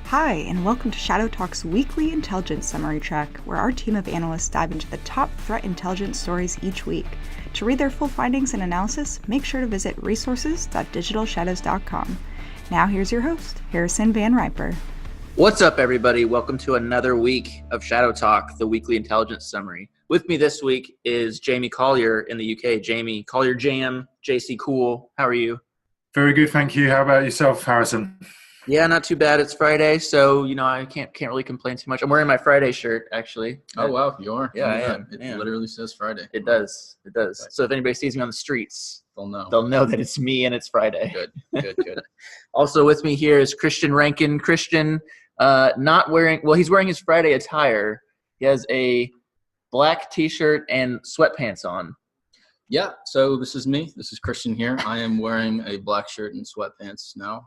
Hi, and welcome to Shadow Talk's weekly intelligence summary track, where our team of analysts dive into the top threat intelligence stories each week. To read their full findings and analysis, make sure to visit resources.digitalshadows.com. Now here's your host, Harrison Van Riper. What's up, everybody? Welcome to another week of Shadow Talk, the weekly intelligence summary. With me this week is Jamie Collier in the UK. Jamie, Collier Jam, JC Cool. How are you? Very good, thank you. How about yourself, Harrison? Yeah, not too bad. It's Friday, so I can't really complain too much. I'm wearing my Friday shirt, actually. Oh wow, you are? Yeah, I am. It literally says Friday. It does. So if anybody sees me on the streets, They'll know. They'll know that it's me and it's Friday. Good. Also with me here is Christian Rankin. Christian, he's wearing his Friday attire. He has a black t-shirt and sweatpants on. Yeah, so this is me. This is Christian here. I am wearing a black shirt and sweatpants now.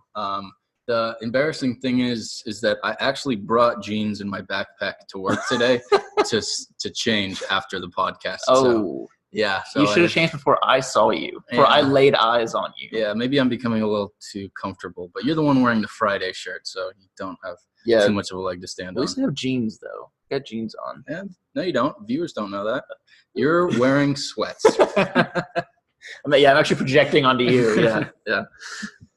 The embarrassing thing is that I actually brought jeans in my backpack to work today to change after the podcast. Oh, so, yeah. So you should have changed before I saw you, before I laid eyes on you. Yeah, maybe I'm becoming a little too comfortable, but you're the one wearing the Friday shirt, so you don't have too much of a leg to stand on. At least I have jeans, though. I got jeans on. Yeah, no, you don't. Viewers don't know that. You're wearing sweats. I'm actually projecting onto you. Yeah.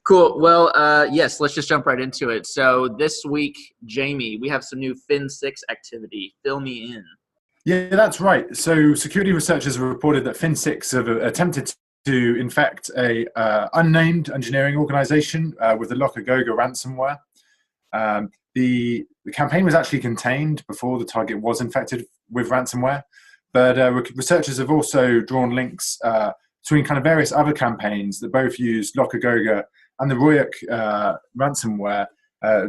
Cool. Well, yes, let's just jump right into it. So this week, Jamie, we have some new Fin6 activity. Fill me in. Yeah, that's right. So security researchers have reported that Fin6 have attempted to infect a unnamed engineering organization with the Locagoga ransomware. The campaign was actually contained before the target was infected with ransomware, but researchers have also drawn links between kind of various other campaigns that both use Locagoga and the Royak ransomware,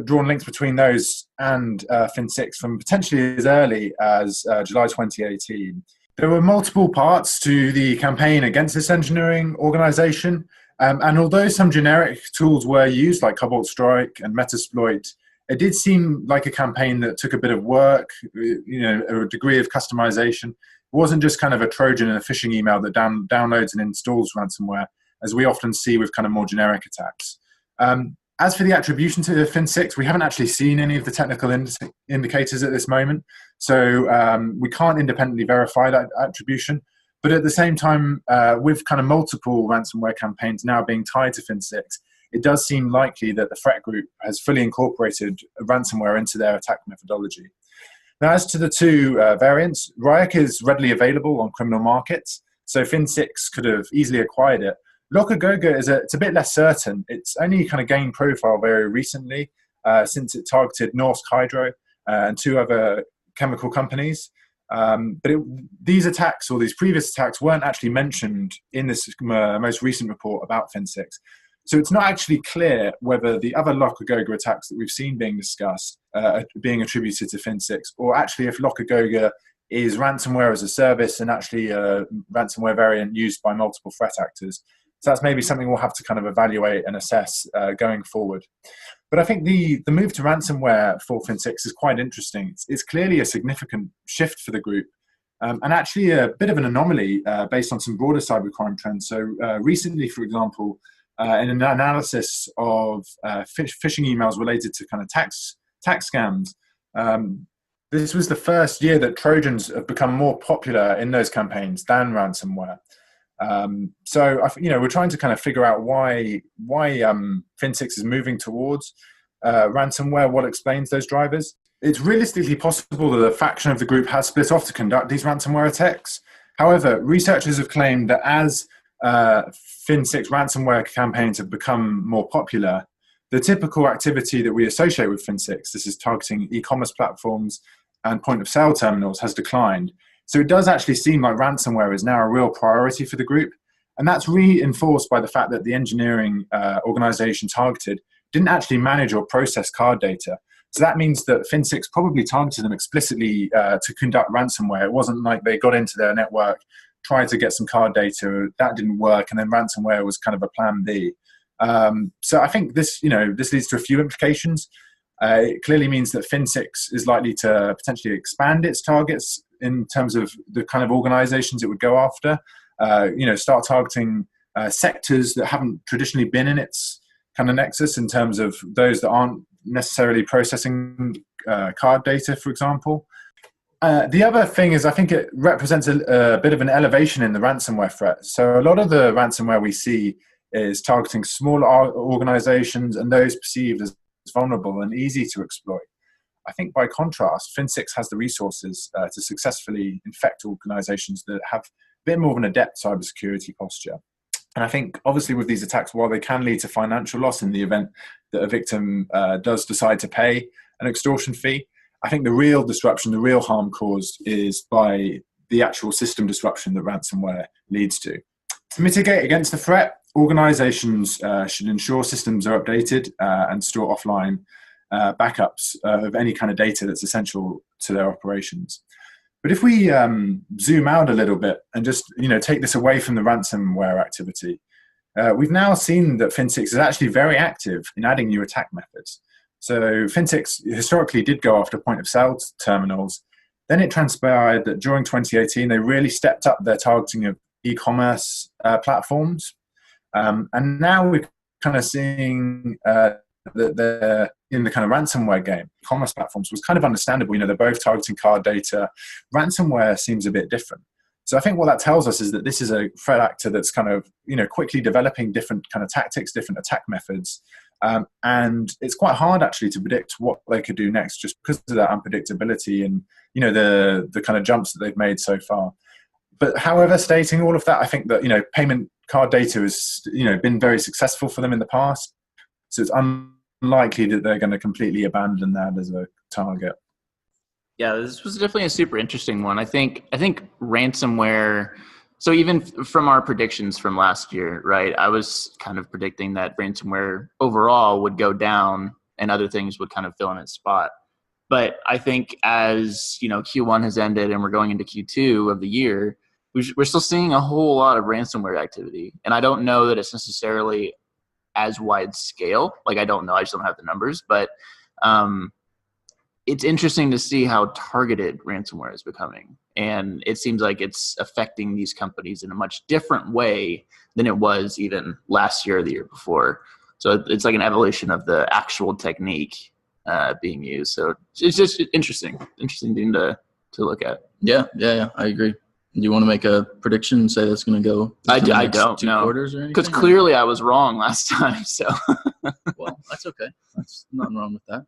drawn links between those and Fin6 from potentially as early as July 2018. There were multiple parts to the campaign against this engineering organization, and although some generic tools were used, like Cobalt Strike and Metasploit, it did seem like a campaign that took a bit of work, a degree of customization. It wasn't just kind of a Trojan and a phishing email that downloads and installs ransomware, as we often see with kind of more generic attacks. As for the attribution to the Fin6, we haven't actually seen any of the technical indicators at this moment, so we can't independently verify that attribution. But at the same time, with kind of multiple ransomware campaigns now being tied to Fin6, it does seem likely that the threat group has fully incorporated ransomware into their attack methodology. Now, as to the two variants, Royak is readily available on criminal markets, so Fin6 could have easily acquired it. Locagoga it's a bit less certain. It's only kind of gained profile very recently since it targeted Norsk Hydro and two other chemical companies. But these attacks or these previous attacks weren't actually mentioned in this most recent report about Fin6. So it's not actually clear whether the other Locagoga attacks that we've seen being discussed are being attributed to Fin6, or actually if Locagoga is ransomware as a service and actually a ransomware variant used by multiple threat actors. So that's maybe something we'll have to kind of evaluate and assess going forward. But I think the move to ransomware for Fin6 is quite interesting. It's clearly a significant shift for the group, and actually a bit of an anomaly based on some broader cybercrime trends. So recently, for example, in an analysis of phishing emails related to kind of tax scams, this was the first year that Trojans have become more popular in those campaigns than ransomware. So we're trying to kind of figure out why Fin6 is moving towards ransomware. What explains those drivers? It's realistically possible that a faction of the group has split off to conduct these ransomware attacks. However, researchers have claimed that as Fin6 ransomware campaigns have become more popular, the typical activity that we associate with Fin6, this is targeting e-commerce platforms and point-of-sale terminals, has declined. So it does actually seem like ransomware is now a real priority for the group. And that's reinforced by the fact that the engineering organization targeted didn't actually manage or process card data. So that means that Fin6 probably targeted them explicitly to conduct ransomware. It wasn't like they got into their network, tried to get some card data, that didn't work, and then ransomware was kind of a plan B. So I think this leads to a few implications. It clearly means that Fin6 is likely to potentially expand its targets in terms of the kind of organizations it would go after. Start targeting sectors that haven't traditionally been in its kind of nexus in terms of those that aren't necessarily processing card data, for example. The other thing is I think it represents a bit of an elevation in the ransomware threat. So a lot of the ransomware we see is targeting smaller organizations and those perceived as vulnerable and easy to exploit. I think by contrast, Fin6 has the resources to successfully infect organizations that have a bit more of an adept cybersecurity posture. And I think obviously with these attacks, while they can lead to financial loss in the event that a victim does decide to pay an extortion fee, I think the real disruption, the real harm caused is by the actual system disruption that ransomware leads to. To mitigate against the threat, organizations should ensure systems are updated and store offline backups of any kind of data that's essential to their operations. But if we zoom out a little bit and just take this away from the ransomware activity, we've now seen that Fin6 is actually very active in adding new attack methods. So Fin6 historically did go after point-of-sale terminals. Then it transpired that during 2018, they really stepped up their targeting of e-commerce platforms. And now we're kind of seeing that they're in the kind of ransomware game. E-commerce platforms was kind of understandable. They're both targeting card data. Ransomware seems a bit different. So I think what that tells us is that this is a threat actor that's kind of, quickly developing different kind of tactics, different attack methods. And it's quite hard actually to predict what they could do next just because of that unpredictability and, the kind of jumps that they've made so far. But however, stating all of that, I think that, payment card data has, been very successful for them in the past. So it's unlikely that they're going to completely abandon that as a target. Yeah, this was definitely a super interesting one. I think ransomware. So even from our predictions from last year, right? I was kind of predicting that ransomware overall would go down and other things would kind of fill in its spot. But I think as Q1 has ended and we're going into Q2 of the year, we're still seeing a whole lot of ransomware activity, and I don't know that it's necessarily as wide scale. Like, I don't know, I just don't have the numbers, but it's interesting to see how targeted ransomware is becoming. And it seems like it's affecting these companies in a much different way than it was even last year or the year before. So it's like an evolution of the actual technique being used. So it's just interesting thing to look at. Yeah, I agree. Do you want to make a prediction and say that's going to go I don't know. 2 quarters or anything? Because clearly I was wrong last time. So well, that's okay. That's nothing wrong with that.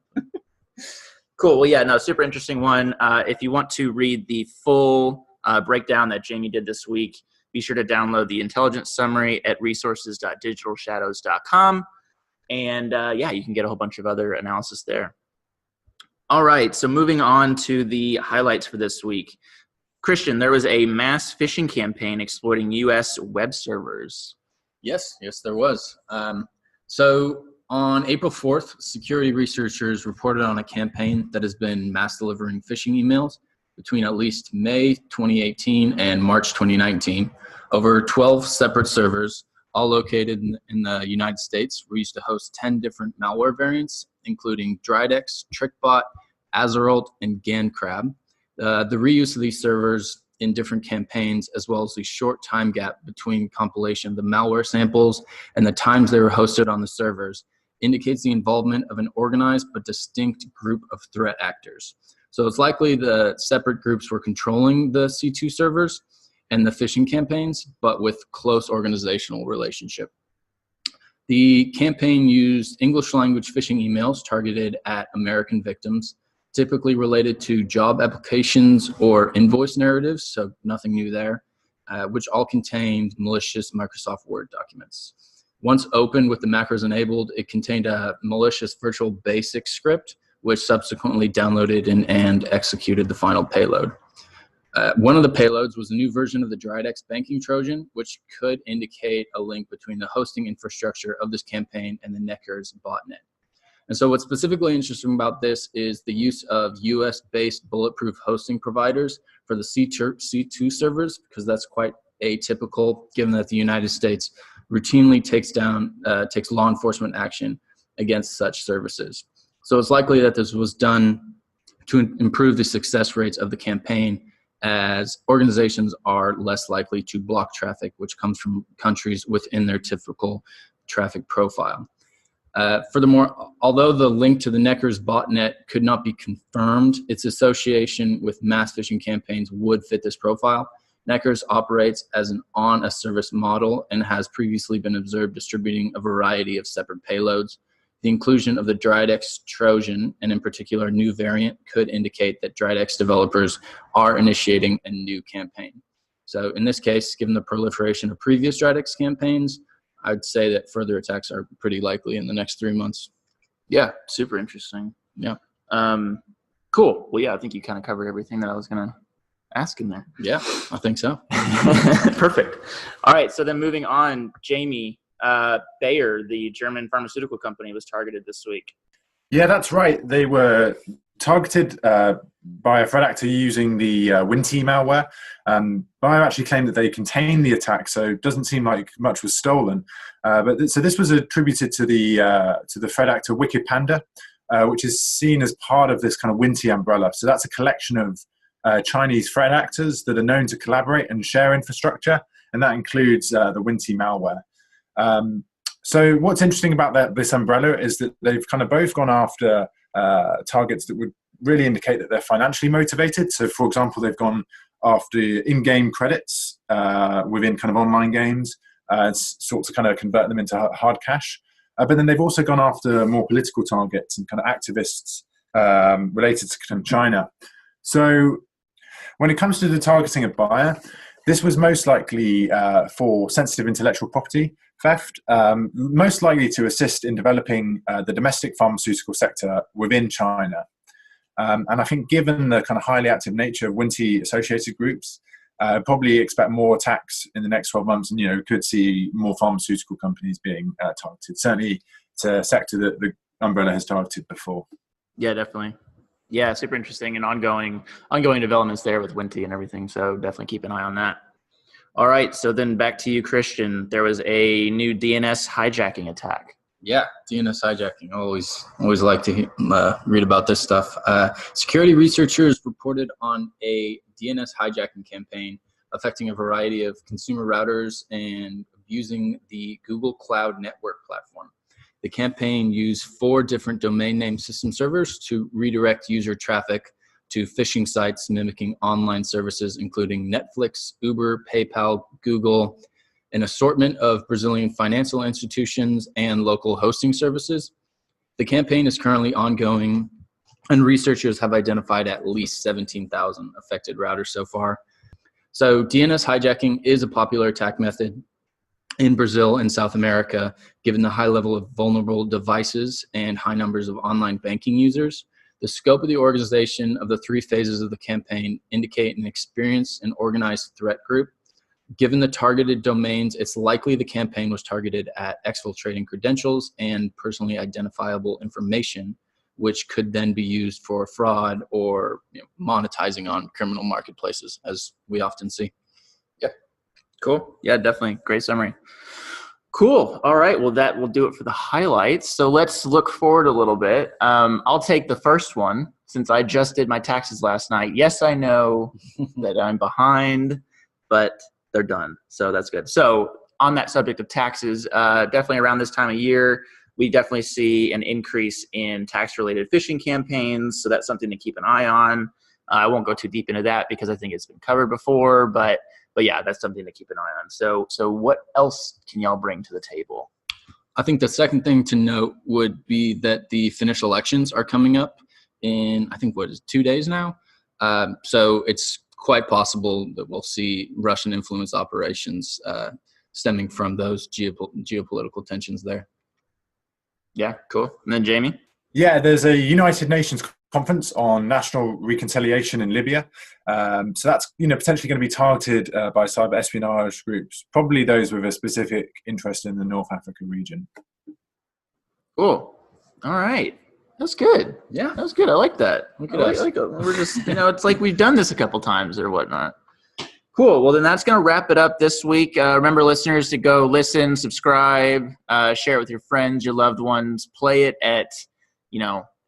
Cool. Well, yeah, no, super interesting one. If you want to read the full breakdown that Jamie did this week, be sure to download the intelligence summary at resources.digitalshadows.com. And you can get a whole bunch of other analysis there. All right. So moving on to the highlights for this week. Christian, there was a mass phishing campaign exploiting U.S. web servers. Yes, there was. So on April 4th, security researchers reported on a campaign that has been mass delivering phishing emails between at least May 2018 and March 2019. Over 12 separate servers, all located in the United States, were used to host 10 different malware variants, including Dridex, TrickBot, Azeralt, and GanCrab. The reuse of these servers in different campaigns, as well as the short time gap between compilation of the malware samples and the times they were hosted on the servers, indicates the involvement of an organized but distinct group of threat actors. So it's likely the separate groups were controlling the C2 servers and the phishing campaigns, but with close organizational relationship. The campaign used English language phishing emails targeted at American victims, typically related to job applications or invoice narratives, so nothing new there, which all contained malicious Microsoft Word documents. Once opened with the macros enabled, it contained a malicious virtual basic script, which subsequently downloaded and executed the final payload. One of the payloads was a new version of the Dridex banking Trojan, which could indicate a link between the hosting infrastructure of this campaign and the Necker's botnet. And so what's specifically interesting about this is the use of US-based bulletproof hosting providers for the C2 servers, because that's quite atypical given that the United States routinely takes law enforcement action against such services. So it's likely that this was done to improve the success rates of the campaign, as organizations are less likely to block traffic which comes from countries within their typical traffic profile. Furthermore, although the link to the Necker's botnet could not be confirmed, its association with mass phishing campaigns would fit this profile. Necker's operates as an on-a-service model and has previously been observed distributing a variety of separate payloads. The inclusion of the Dridex Trojan, and in particular a new variant, could indicate that Dridex developers are initiating a new campaign. So in this case, given the proliferation of previous Dridex campaigns, I'd say that further attacks are pretty likely in the next 3 months. Yeah, super interesting. Yeah. Cool. Well, yeah, I think you kind of covered everything that I was going to ask in there. Yeah, I think so. Perfect. All right, so then moving on, Jamie, Bayer, the German pharmaceutical company, was targeted this week. Yeah, that's right. They were targeted by a threat actor using the Winty malware. Bayer actually claimed that they contained the attack, so it doesn't seem like much was stolen. So this was attributed to the threat actor Wicked Panda, which is seen as part of this kind of Winty umbrella. So that's a collection of Chinese threat actors that are known to collaborate and share infrastructure, and that includes the Winty malware. So what's interesting about this umbrella is that they've kind of both gone after targets that would really indicate that they're financially motivated. So, for example, they've gone after in-game credits within kind of online games, sort to kind of convert them into hard cash. But then they've also gone after more political targets and kind of activists related to kind of China. So when it comes to the targeting of Bayer, this was most likely for sensitive intellectual property theft, most likely to assist in developing the domestic pharmaceutical sector within China. And I think given the kind of highly active nature of Winty associated groups, probably expect more attacks in the next 12 months, and could see more pharmaceutical companies being targeted. Certainly, it's a sector that the umbrella has targeted before. Yeah, definitely. Yeah, super interesting and ongoing developments there with Winty and everything. So definitely keep an eye on that. All right, so then back to you, Christian. There was a new DNS hijacking attack. Yeah, DNS hijacking. I always like to read about this stuff. Security researchers reported on a DNS hijacking campaign affecting a variety of consumer routers and abusing the Google Cloud Network platform. The campaign used 4 different domain name system servers to redirect user traffic to phishing sites mimicking online services, including Netflix, Uber, PayPal, Google, an assortment of Brazilian financial institutions, and local hosting services. The campaign is currently ongoing, and researchers have identified at least 17,000 affected routers so far. So DNS hijacking is a popular attack method in Brazil and South America, given the high level of vulnerable devices and high numbers of online banking users. The scope of the organization of the 3 phases of the campaign indicate an experienced and organized threat group. Given the targeted domains, it's likely the campaign was targeted at exfiltrating credentials and personally identifiable information, which could then be used for fraud or monetizing on criminal marketplaces, as we often see. Yeah, cool. Yeah, definitely. Great summary. Cool. All right. Well, that will do it for the highlights. So let's look forward a little bit. I'll take the first one since I just did my taxes last night. Yes, I know that I'm behind, but they're done. So that's good. So on that subject of taxes, definitely around this time of year, we definitely see an increase in tax-related phishing campaigns. So that's something to keep an eye on. I won't go too deep into that because I think it's been covered before, but yeah, that's something to keep an eye on. So what else can y'all bring to the table? I think the second thing to note would be that the Finnish elections are coming up in, I think, 2 days now? So it's quite possible that we'll see Russian influence operations stemming from those geopolitical tensions there. Yeah, cool. And then Jamie? Yeah, there's a United Nations conference on national reconciliation in Libya. So that's potentially going to be targeted by cyber espionage groups, probably those with a specific interest in the North Africa region. Cool. All right. That's good. Yeah, that was good. I like that. We're just, it's like we've done this a couple times or whatnot. Cool. Well, then that's going to wrap it up this week. Remember, listeners, to go listen, subscribe, share it with your friends, your loved ones, play it at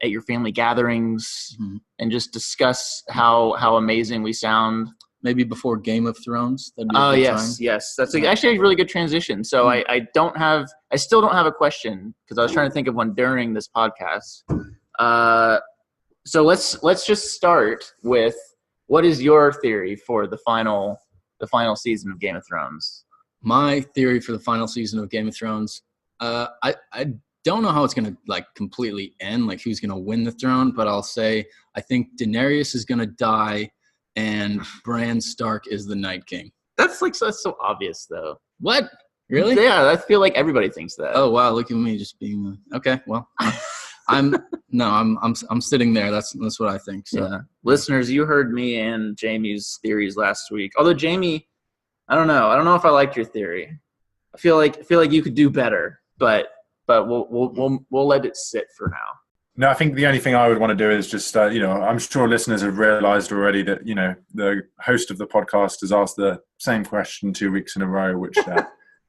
your family gatherings, and just discuss how amazing we sound maybe before Game of Thrones. That'd be a Oh good yes, time. yes. That's actually a really good transition. So I still don't have a question because I was trying to think of one during this podcast. So let's just start with, what is your theory for the final season of Game of Thrones? My theory for the final season of Game of Thrones, I don't know how it's gonna like completely end, like who's gonna win the throne, but I'll say I think Daenerys is gonna die and Bran Stark is the Night King. That's so obvious though. What? Really? Yeah, I feel like everybody thinks that. Oh wow, look at me just being okay. Well, I'm sitting there. That's what I think. So. Yeah. Listeners, you heard me and Jamie's theories last week. Although Jamie, I don't know if I liked your theory. I feel like you could do better, but we'll let it sit for now. No, I think the only thing I would want to do is just, I'm sure listeners have realized already that, the host of the podcast has asked the same question 2 weeks in a row, which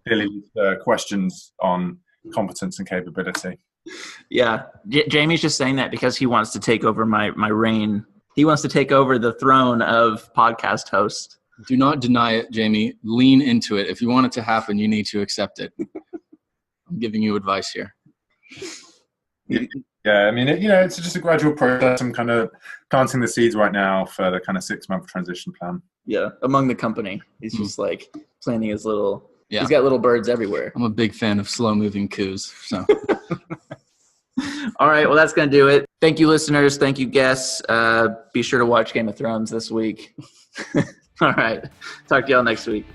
clearly leads to questions on competence and capability. Yeah. Jamie's just saying that because he wants to take over my reign. He wants to take over the throne of podcast host. Do not deny it, Jamie. Lean into it. If you want it to happen, you need to accept it. I'm giving you advice here. Yeah, I mean, it's just a gradual process. I'm kind of planting the seeds right now for the kind of 6-month transition plan. Yeah, among the company. He's just like planting his little, yeah. He's got little birds everywhere. I'm a big fan of slow-moving coups, so. All right, well, that's going to do it. Thank you, listeners. Thank you, guests. Be sure to watch Game of Thrones this week. All right, talk to y'all next week.